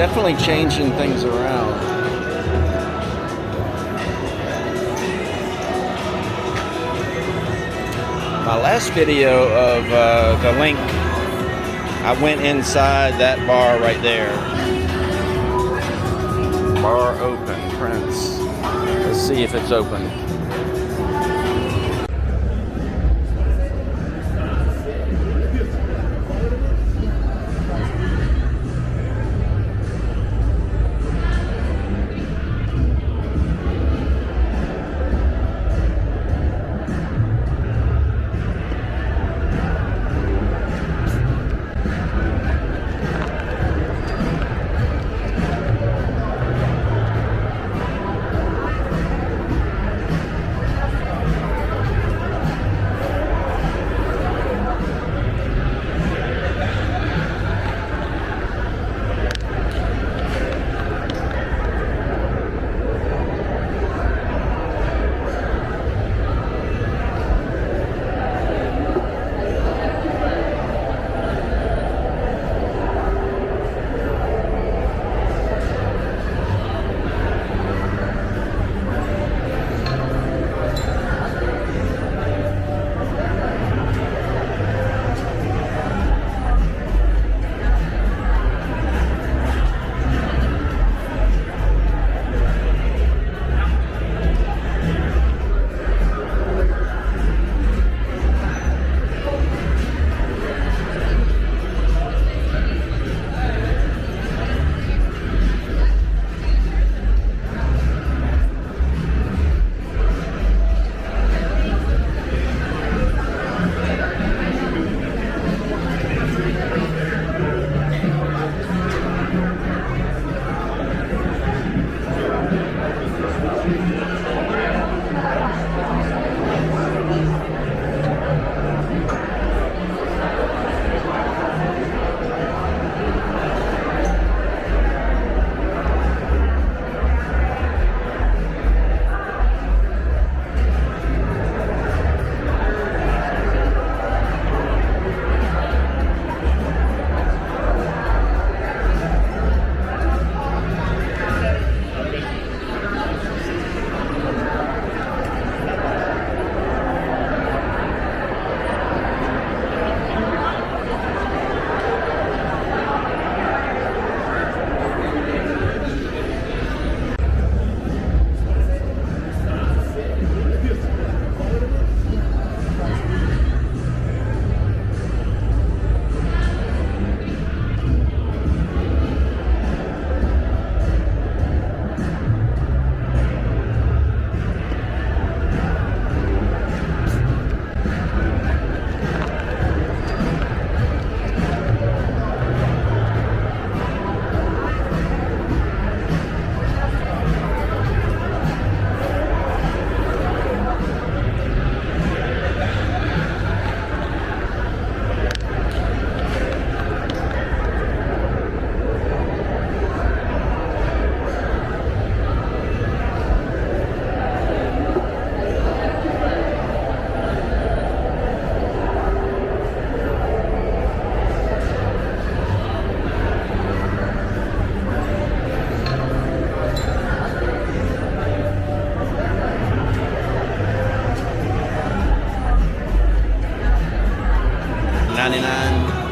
definitely changing things around. My last video of the LINQ, I went inside that bar right there. Bar open, Prince. Let's see if it's open.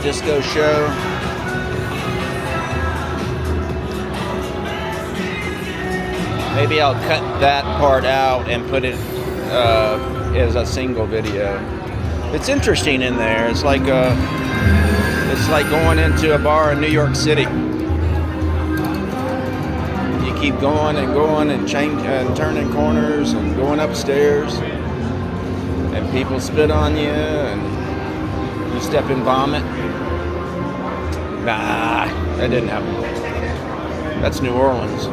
Disco show. Maybe I'll cut that part out and put it as a single video. It's interesting in there. It's like going into a bar in New York City. You keep going and going and turning corners and going upstairs, and people spit on you and you step in vomit. Nah, that didn't happen. That's New Orleans.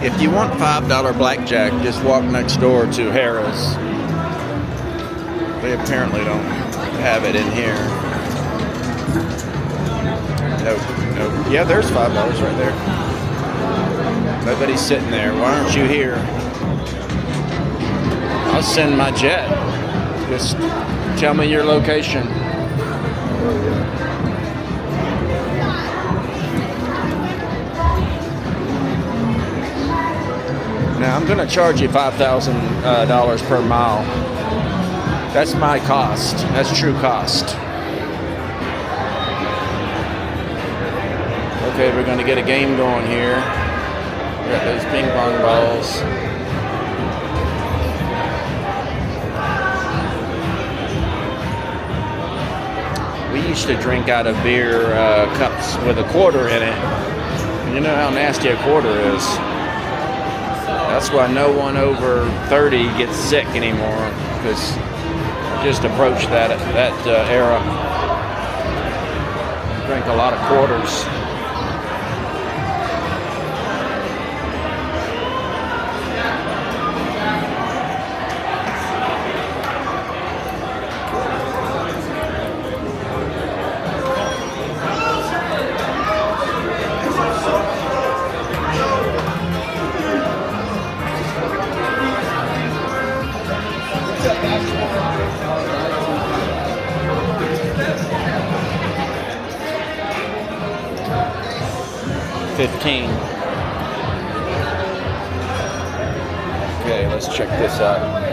If you want $5 blackjack, just walk next door to Harrah's. They apparently don't have it in here. Nope. Yeah, there's $5 right there. Nobody's sitting there. Why aren't you here? I'll send my jet. Just tell me your location. Now I'm going to charge you $5,000 per mile. That's my cost. That's true cost. Okay, we're going to get a game going here. We got those ping pong balls. We used to drink out of beer cups with a quarter in it. You know how nasty a quarter is. That's why no one over 30 gets sick anymore, because just approached that era. Drank a lot of quarters. $15. Okay, let's check this out.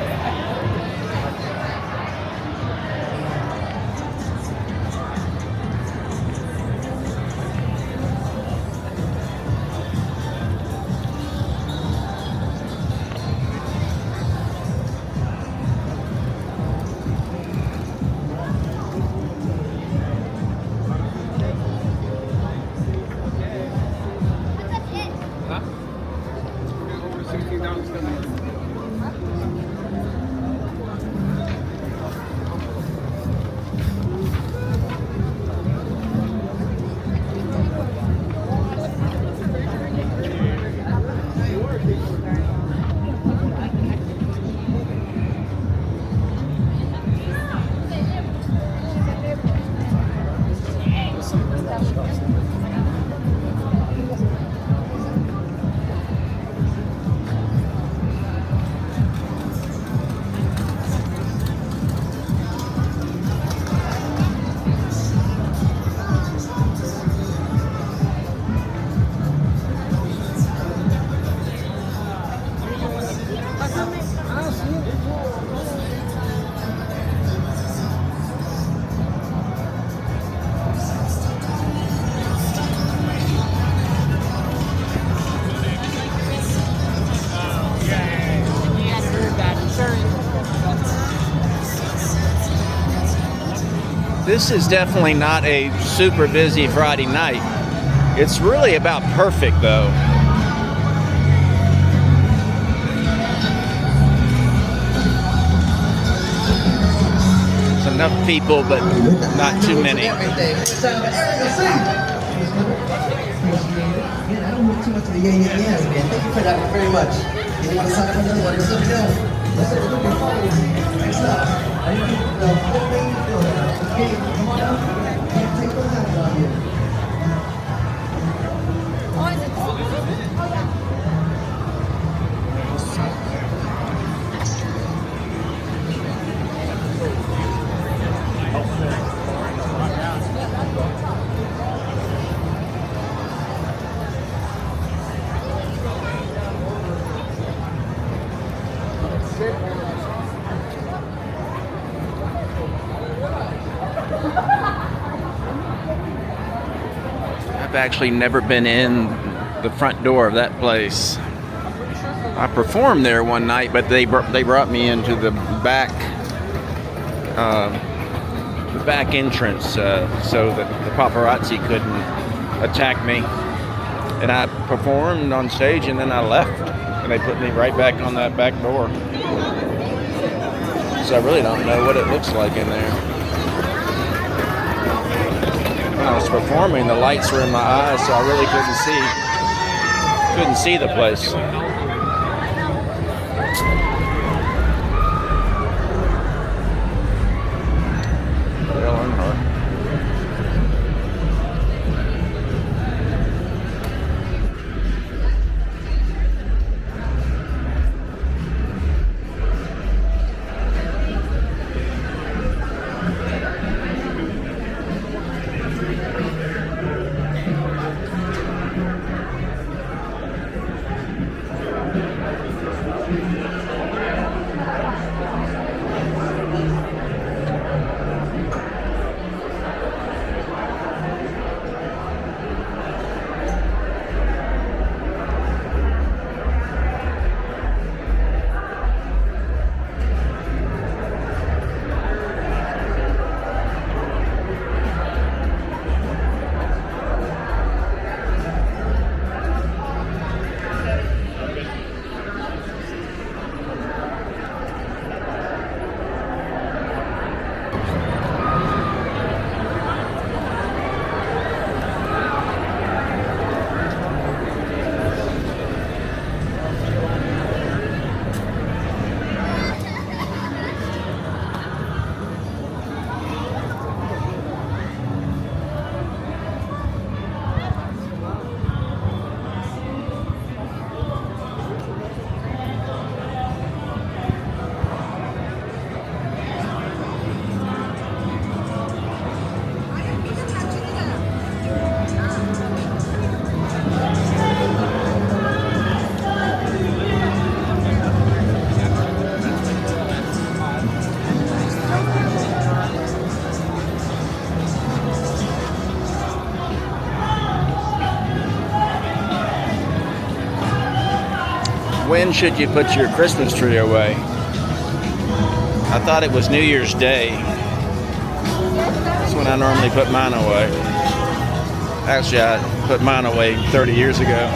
This is definitely not a super busy Friday night. It's really about perfect, though. It's enough people, but not too many. I don't move too much of the yeah, man. Thank you for that very much. You want to sign up another one? Let's go. Next up, I need the whole thing. Okay, come on out. Take the hat on here. I've actually never been in the front door of that place. I performed there one night, but they brought me into the back entrance so that the paparazzi couldn't attack me. And I performed on stage, and then I left, and they put me right back on that back door. So I really don't know what it looks like in there. When I was performing, the lights were in my eyes, so I really couldn't see. Couldn't see the place. When should you put your Christmas tree away? I thought it was New Year's Day. That's when I normally put mine away. Actually, I put mine away 30 years ago.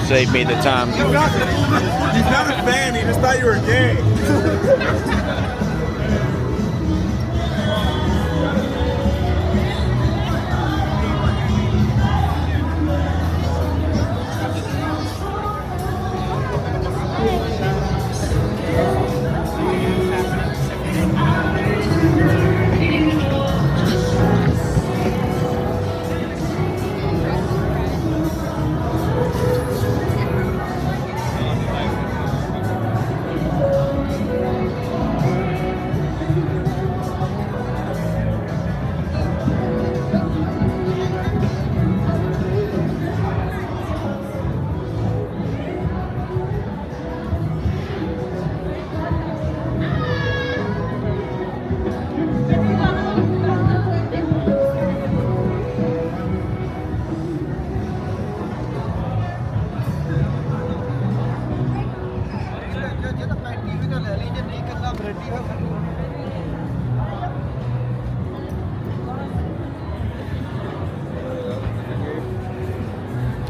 Saved me the time. He's not a fan, he just thought you were gay.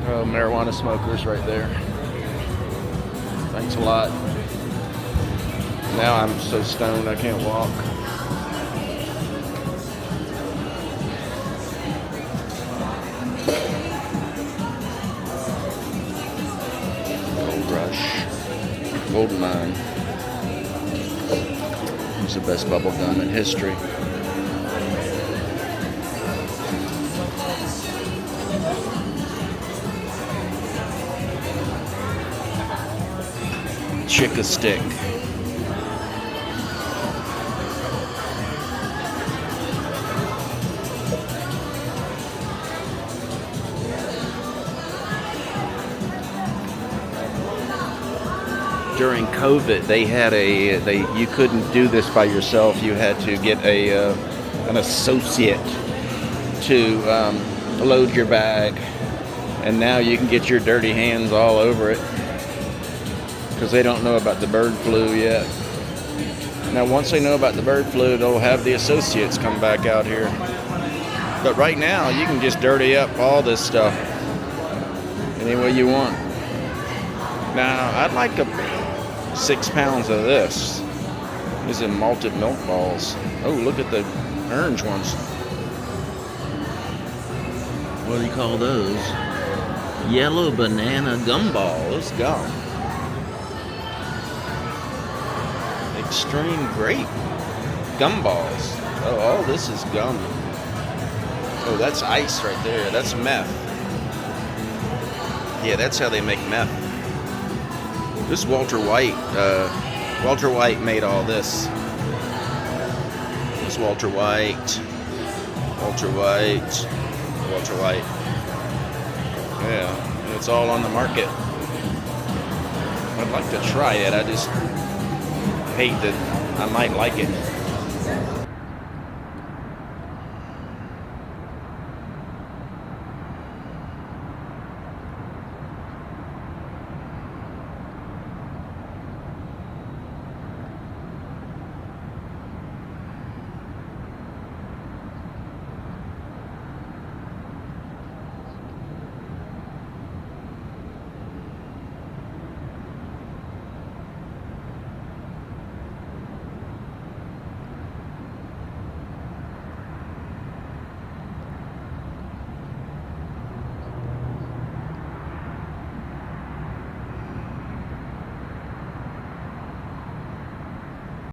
Oh, marijuana smokers right there. Thanks a lot. Now I'm so stoned I can't walk. Gold Rush. Gold Mine. It's the best bubble gum in history. Chick-a-stick. During COVID, they had you couldn't do this by yourself. You had to get an associate to load your bag, and now you can get your dirty hands all over it because they don't know about the bird flu yet. Now, once they know about the bird flu, they'll have the associates come back out here. But right now, you can just dirty up all this stuff any way you want. Now, I'd like 6 pounds of this. These are malted milk balls. Oh, look at the orange ones. What do you call those? Yellow banana gumballs. Gum. Extreme grape gumballs. Oh, all this is gum. Oh, that's ice right there. That's meth. Yeah, that's how they make meth. This Walter White. Walter White made all this. This Walter White. Walter White. Walter White. Yeah, and it's all on the market. I'd like to try it. I just hate that I might like it.